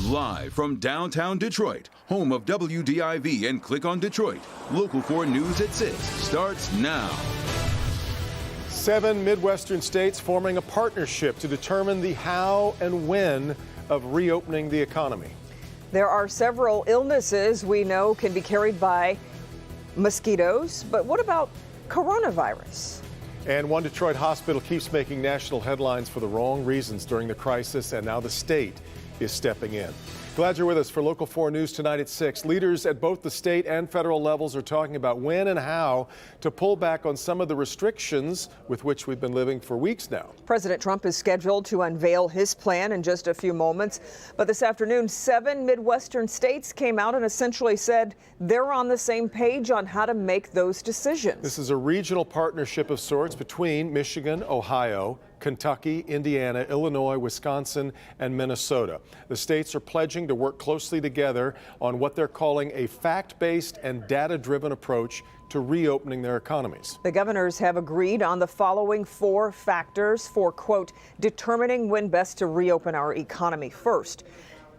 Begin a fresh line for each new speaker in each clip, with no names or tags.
Live from downtown Detroit, home of WDIV and Click on Detroit, Local 4 News at 6 starts now.
7 Midwestern states forming a partnership to determine the how and when of reopening the economy.
There are several illnesses we know can be carried by mosquitoes, but what about coronavirus?
And one Detroit hospital keeps making national headlines for the wrong reasons during the crisis, and now the state is stepping in. Glad you're with us for Local 4 News tonight at 6. Leaders at both the state and federal levels are talking about when and how to pull back on some of the restrictions with which we've been living for weeks now.
President Trump is scheduled to unveil his plan in just a few moments. But this afternoon, 7 Midwestern states came out and essentially said they're on the same page on how to make those decisions.
This is a regional partnership of sorts between Michigan, Ohio, Kentucky, Indiana, Illinois, Wisconsin, and Minnesota. The states are pledging to work closely together on what they're calling a fact-based and data-driven approach to reopening their economies.
The governors have agreed on the following 4 factors for, quote, determining when best to reopen our economy. First,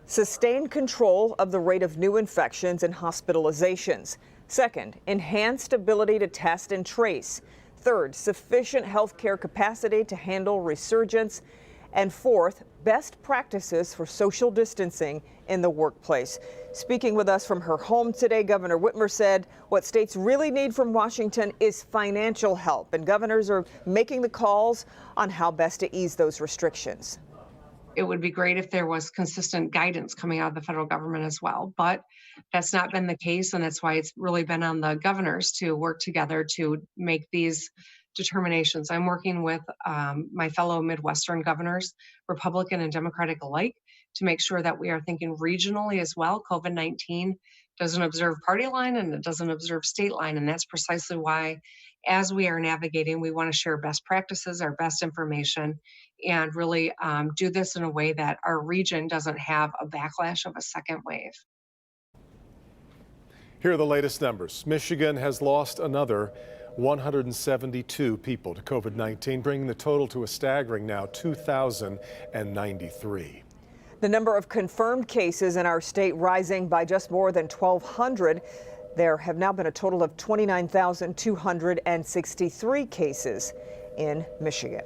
sustained control of the rate of new infections and hospitalizations. Second, enhanced ability to test and trace. Third, sufficient healthcare capacity to handle resurgence. And fourth, best practices for social distancing in the workplace. Speaking with us from her home today, Governor Whitmer said what states really need from Washington is financial help, and governors are making the calls on how best to ease those restrictions.
It would be great if there was consistent guidance coming out of the federal government as well, but that's not been the case, and that's why it's really been on the governors to work together to make these determinations. I'm working with my fellow Midwestern governors, Republican and Democratic alike, to make sure that we are thinking regionally as well. COVID-19 doesn't observe party line and it doesn't observe state line, and that's precisely why, as we are navigating, we want to share best practices, our best information, and really do this in a way that our region doesn't have a backlash of a second wave.
Here are the latest numbers. Michigan has lost another 172 people to COVID-19, bringing the total to a staggering now 2,093.
The number of confirmed cases in our state rising by just more than 1,200. There have now been a total of 29,263 cases in Michigan.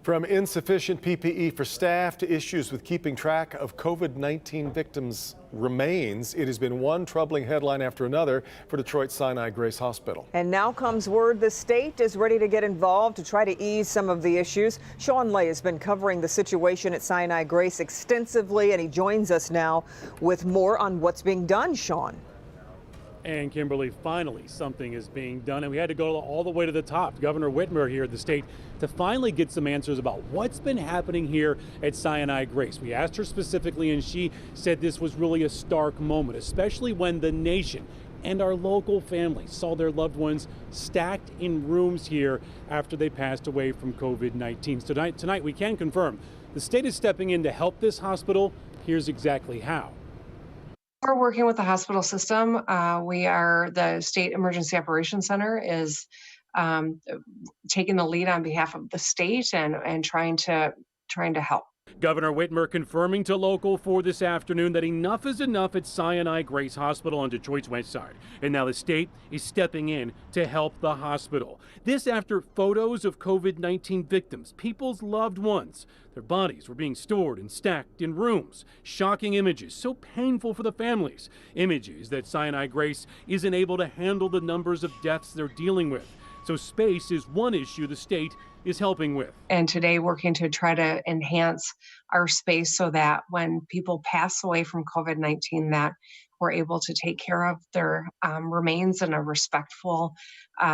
From insufficient PPE for staff to issues with keeping track of COVID-19 victims' remains, it has been one troubling headline after another for Detroit Sinai Grace Hospital.
And now comes word the state is ready to get involved to try to ease some of the issues. Sean Lay has been covering the situation at Sinai Grace extensively, and he joins us now with more on what's being done. Sean.
And Kimberly, finally something is being done, and we had to go all the way to the top. Governor Whitmer here at the state to finally get some answers about what's been happening here at Sinai Grace. We asked her specifically, and she said this was really a stark moment, especially when the nation and our local families saw their loved ones stacked in rooms here after they passed away from COVID-19. So tonight we can confirm the state is stepping in to help this hospital. Here's exactly how.
We're working with the hospital system. The State Emergency Operations Center is taking the lead on behalf of the state and trying to help.
Governor Whitmer confirming to Local 4 this afternoon that enough is enough at Sinai Grace Hospital on Detroit's west side. And now the state is stepping in to help the hospital. This after photos of COVID-19 victims, people's loved ones. Their bodies were being stored and stacked in rooms. Shocking images, so painful for the families. Images that Sinai Grace isn't able to handle the numbers of deaths they're dealing with. So space is one issue the state is helping with.
And today working to try to enhance our space so that when people pass away from COVID-19 that we're able to take care of their remains in a respectful,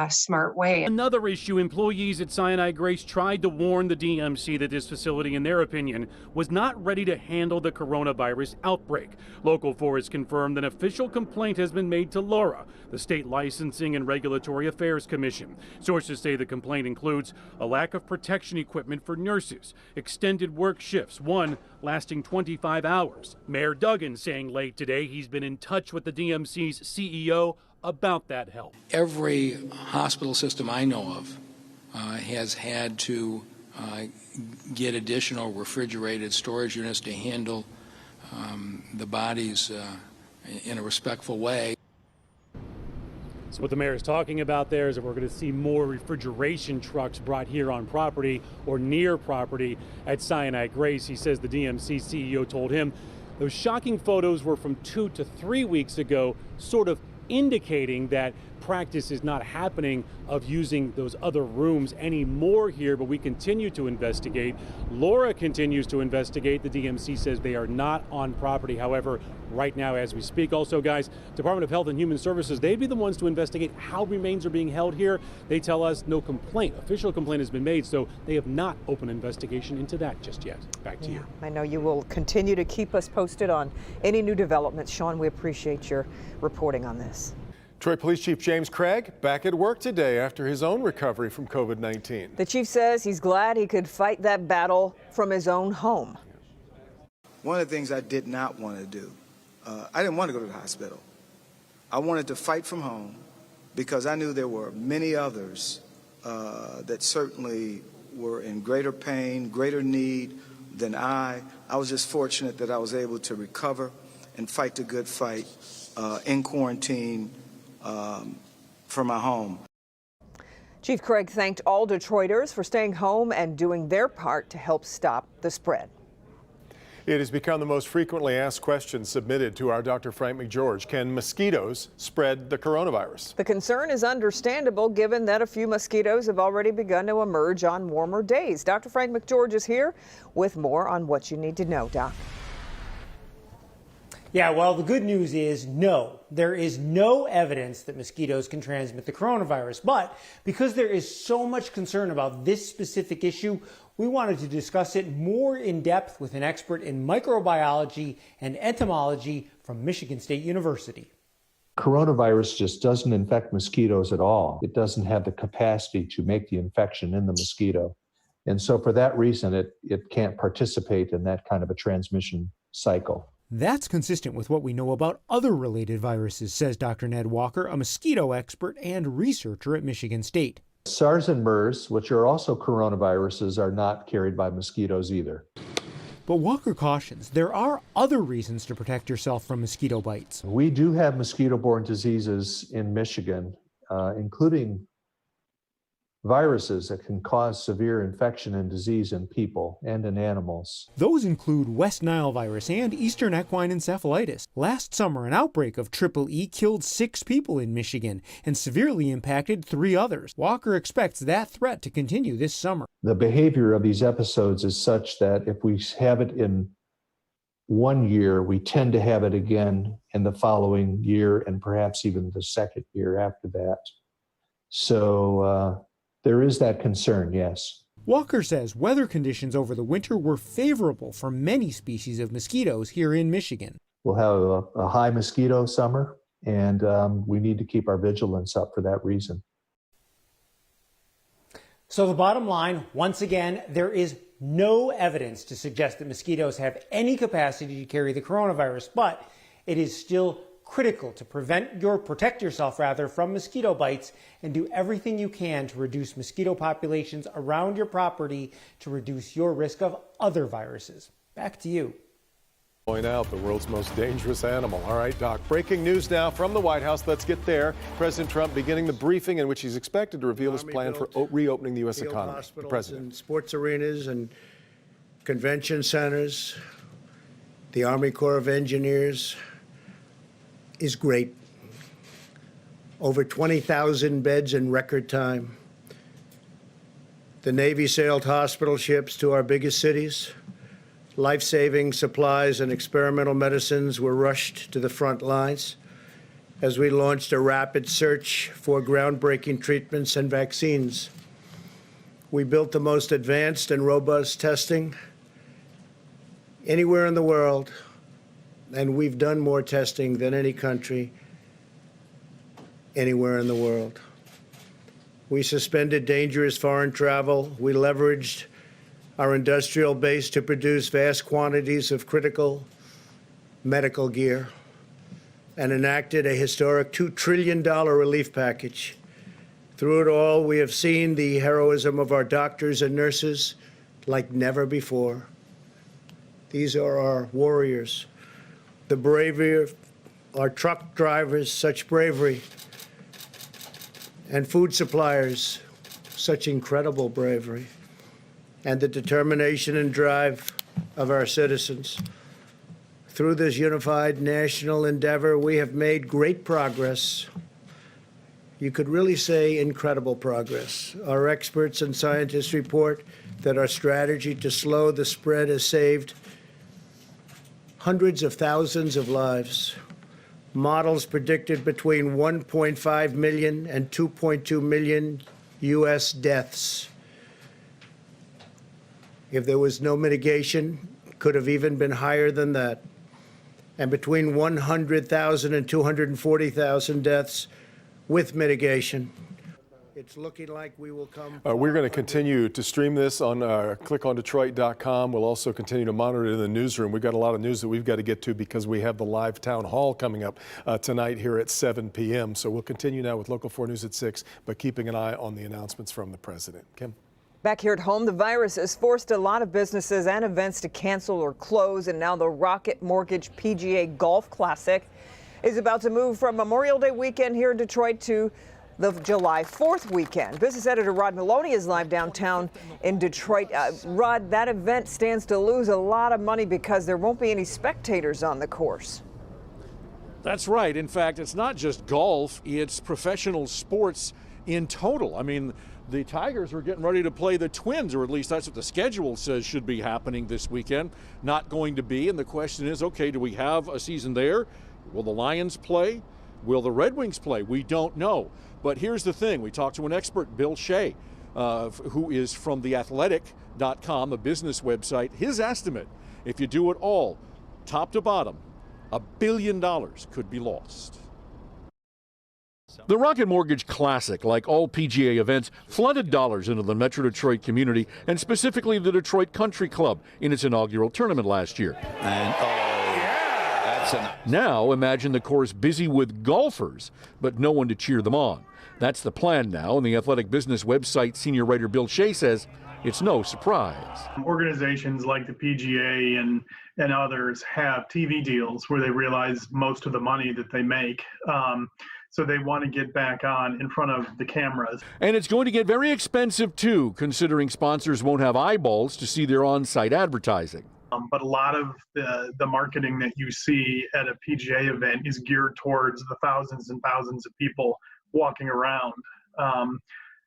smart way.
Another issue, employees at Sinai Grace tried to warn the DMC that this facility, in their opinion, was not ready to handle the coronavirus outbreak. Local 4 has confirmed an official complaint has been made to LARA, the State Licensing and Regulatory Affairs Commission. Sources say the complaint includes a lack of protection equipment for nurses, extended work shifts, one lasting 25 hours. Mayor Duggan saying late today he's been in touch with the DMC's CEO about that help.
Every hospital system I know of has had to get additional refrigerated storage units to handle the bodies in a respectful way.
So what the mayor is talking about there is that we're going to see more refrigeration trucks brought here on property or near property at Sinai Grace. He says the DMC CEO told him those shocking photos were from 2 to 3 weeks ago, sort of indicating that practice is not happening of using those other rooms anymore here, but we continue to investigate. Laura continues to investigate. The DMC says they are not on property, however, right now as we speak. Also, guys, Department of Health and Human Services, they'd be the ones to investigate how remains are being held here. They tell us no complaint, official complaint has been made, so they have not opened an investigation into that just yet. Back to you.
I know you will continue to keep us posted on any new developments. Sean, we appreciate your reporting on this.
Detroit Police Chief James Craig back at work today after his own recovery from COVID-19.
The chief says he's glad he could fight that battle from his own home.
One of the things I did not want to do, I didn't want to go to the hospital. I wanted to fight from home because I knew there were many others that certainly were in greater pain, greater need than I. I was just fortunate that I was able to recover and fight the good fight in quarantine from my home.
Chief Craig thanked all Detroiters for staying home and doing their part to help stop the spread.
It has become the most frequently asked question submitted to our Dr. Frank McGeorge. Can mosquitoes spread the coronavirus?
The concern is understandable given that a few mosquitoes have already begun to emerge on warmer days. Dr. Frank McGeorge is here with more on what you need to know, Doc.
Yeah, well, the good news is no, there is no evidence that mosquitoes can transmit the coronavirus. But because there is so much concern about this specific issue, we wanted to discuss it more in depth with an expert in microbiology and entomology from Michigan State University.
Coronavirus just doesn't infect mosquitoes at all. It doesn't have the capacity to make the infection in the mosquito. And so for that reason, it can't participate in that kind of a transmission cycle.
That's consistent with what we know about other related viruses, says Dr. Ned Walker, a mosquito expert and researcher at Michigan State.
SARS and MERS, which are also coronaviruses, are not carried by mosquitoes either.
But Walker cautions there are other reasons to protect yourself from mosquito bites.
We do have mosquito-borne diseases in Michigan, including viruses that can cause severe infection and disease in people and in animals.
Those include West Nile virus and Eastern equine encephalitis. Last summer, an outbreak of EEE killed 6 people in Michigan and severely impacted 3 others. Walker expects that threat to continue this summer.
The behavior of these episodes is such that if we have it in one year, we tend to have it again in the following year and perhaps even the second year after that. So there is that concern, yes.
Walker says weather conditions over the winter were favorable for many species of mosquitoes here in Michigan.
We'll have a high mosquito summer, and we need to keep our vigilance up for that reason.
So the bottom line, once again, there is no evidence to suggest that mosquitoes have any capacity to carry the coronavirus, but it is still critical to protect yourself from mosquito bites and do everything you can to reduce mosquito populations around your property to reduce your risk of other viruses. Back to you.
Point out the world's most dangerous animal. All right, Doc. Breaking news now from the White House. Let's get there. President Trump beginning the briefing in which he's expected to reveal his plan for reopening the U.S. economy. The president.
And sports arenas and convention centers. The Army Corps of Engineers is great. Over 20,000 beds in record time. The Navy sailed hospital ships to our biggest cities. Life-saving supplies and experimental medicines were rushed to the front lines as we launched a rapid search for groundbreaking treatments and vaccines. We built the most advanced and robust testing anywhere in the world, and we've done more testing than any country anywhere in the world. We suspended dangerous foreign travel. We leveraged our industrial base to produce vast quantities of critical medical gear and enacted a historic $2 trillion relief package. Through it all, we have seen the heroism of our doctors and nurses like never before. These are our warriors the bravery of our truck drivers, such bravery, and food suppliers, such incredible bravery, and the determination and drive of our citizens. Through this unified national endeavor, we have made great progress. You could really say incredible progress. Our experts and scientists report that our strategy to slow the spread has saved hundreds of thousands of lives. Models predicted between 1.5 million and 2.2 million U.S. deaths. If there was no mitigation, it could have even been higher than that. And between 100,000 and 240,000 deaths with mitigation. It's looking like we will come.
We're going to continue to stream this on clickondetroit.com. We'll also continue to monitor it in the newsroom. We've got a lot of news that we've got to get to because we have the live town hall coming up tonight here at 7 p.m. So we'll continue now with Local 4 News at 6, but keeping an eye on the announcements from the president. Kim?
Back here at home, the virus has forced a lot of businesses and events to cancel or close, and now the Rocket Mortgage PGA Golf Classic is about to move from Memorial Day weekend here in Detroit to the July 4th weekend. Business editor Rod Maloney is live downtown in Detroit. Rod, that event stands to lose a lot of money because there won't be any spectators on the course.
That's right. In fact, it's not just golf, it's professional sports in total. I mean, the Tigers are getting ready to play the Twins, or at least that's what the schedule says should be happening this weekend. Not going to be, and the question is, okay, do we have a season there? Will the Lions play? Will the Red Wings play? We don't know. But here's the thing. We talked to an expert, Bill Shea, who is from theathletic.com, a business website. His estimate, if you do it all, top to bottom, $1 billion could be lost. The Rocket Mortgage Classic, like all PGA events, flooded dollars into the Metro Detroit community, and specifically the Detroit Country Club in its inaugural tournament last year.
And
now imagine the course busy with golfers, but no one to cheer them on. That's the plan now, and the Athletic Business website senior writer Bill Shea says it's no surprise.
Organizations like the PGA and others have TV deals where they realize most of the money that they make. So they want to get back on in front of the cameras.
And it's going to get very expensive, too, considering sponsors won't have eyeballs to see their on-site advertising.
But a lot of the marketing that you see at a PGA event is geared towards the thousands and thousands of people walking around.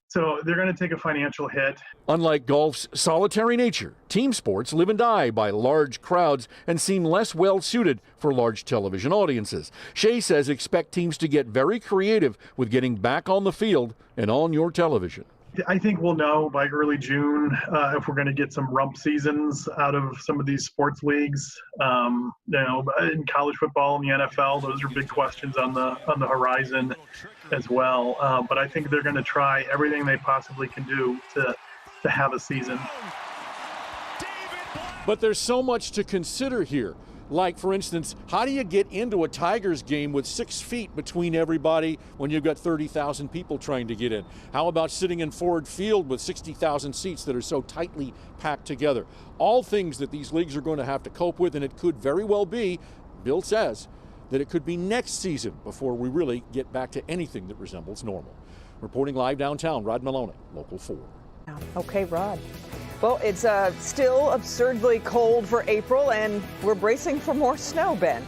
So they're going to take a financial hit.
Unlike golf's solitary nature, team sports live and die by large crowds and seem less well suited for large television audiences. Shea says expect teams to get very creative with getting back on the field and on your television.
I think we'll know by early June if we're going to get some rump seasons out of some of these sports leagues. In college football and the NFL, those are big questions on the horizon as well. But I think they're going to try everything they possibly can do to have a season.
But there's so much to consider here. Like, for instance, how do you get into a Tigers game with 6 feet between everybody when you've got 30,000 people trying to get in? How about sitting in Ford Field with 60,000 seats that are so tightly packed together? All things that these leagues are going to have to cope with, and it could very well be, Bill says, that it could be next season before we really get back to anything that resembles normal. Reporting live downtown, Rod Maloney, Local 4.
Okay, Rod. Well, it's still absurdly cold for April, and we're bracing for more snow, Ben.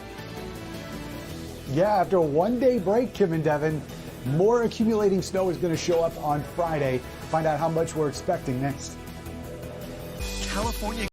Yeah, after a one-day break, Kim and Devin, more accumulating snow is going to show up on Friday. Find out how much we're expecting next.
California